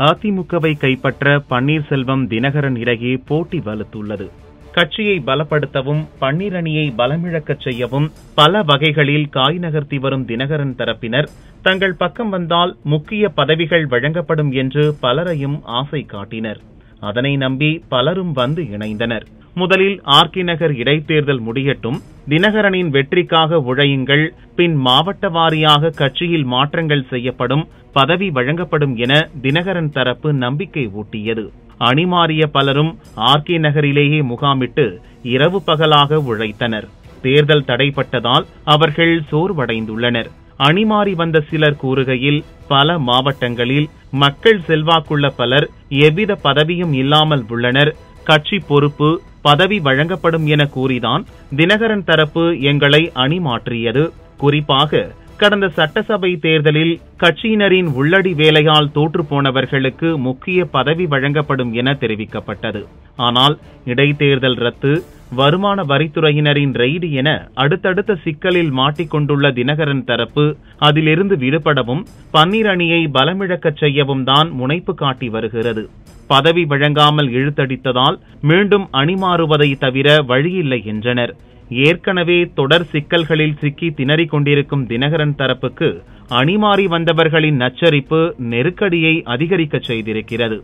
அதிமுகவை கைப்பற்ற பன்னீர்செல்வம் தினகரன் இடையே போட்டி வலுத்துள்ளது. கட்சியை பலப்படுத்தவும் பன்னீர் அணியை பலமிழக்கச் செய்யவும் பல வகைகளில் காய் நகர்த்தி வரும் தினகரன் தரப்பினர் தங்கள் பக்கம் வந்தால் முக்கிய பதவிகள் வழங்கப்படும் என்று பலரையும் ஆசை காட்டினர். அதனை நம்பி பலரும் வந்து இணைந்தனர். முதலில் ஆர்கே நகர் இடைத்தேர்தல் முடியட்டும், தினகரனின் வெற்றிக்காக உழையுங்கள், பின் மாவட்ட வாரியாக கட்சியில் மாற்றங்கள் செய்யப்படும், பதவி வழங்கப்படும் என தினகரன் தரப்பு நம்பிக்கை ஊட்டியது. அணிமாறிய பலரும் ஆர்கே நகரிலேயே முகாமிட்டு இரவு பகலாக உழைத்தனர். தேர்தல் தடைப்பட்டதால் அவர்கள் சோர்வடைந்துள்ளனர். அணிமாறி வந்த சிலர் கூறுகையில், பல மாவட்டங்களில் மக்கள் செல்வாக்குள்ள பலர் எவ்வித பதவியும் இல்லாமல் உள்ளனர். கட்சி பொறுப்பு, பதவி வழங்கப்படும் என கூறிதான் தினகரன் தரப்பு எங்களை அணிமாற்றியது. குறிப்பாக கடந்த சட்டசபை தேர்தலில் கட்சியினரின் உள்ளடி வேலையால் தோற்று போனவர்களுக்கு முக்கிய பதவி வழங்கப்படும் என தெரிவிக்கப்பட்டது. ஆனால் இடைத்தேர்தல் ரத்து, வருமான வரித்துறையினரின் ரெய்டு என அடுத்தடுத்த சிக்கலில் மாட்டிக்கொண்டுள்ள தினகரன் தரப்பு அதிலிருந்து விடுபடவும் பன்னீர் அணியை பலமிழக்கச் செய்யவும் தான் முனைப்பு காட்டி வருகிறது. பதவி வழங்காமல் இழுத்தடித்ததால் மீண்டும் அணிமாறுவதை தவிர வழியில்லை என்றனர். ஏற்கனவே தொடர் சிக்கல்களில் சிக்கி திணறிக் கொண்டிருக்கும் தினகரன் தரப்புக்கு அணிமாறி வந்தவர்களின் நச்சரிப்பு நெருக்கடியை அதிகரிக்கச் செய்திருக்கிறது.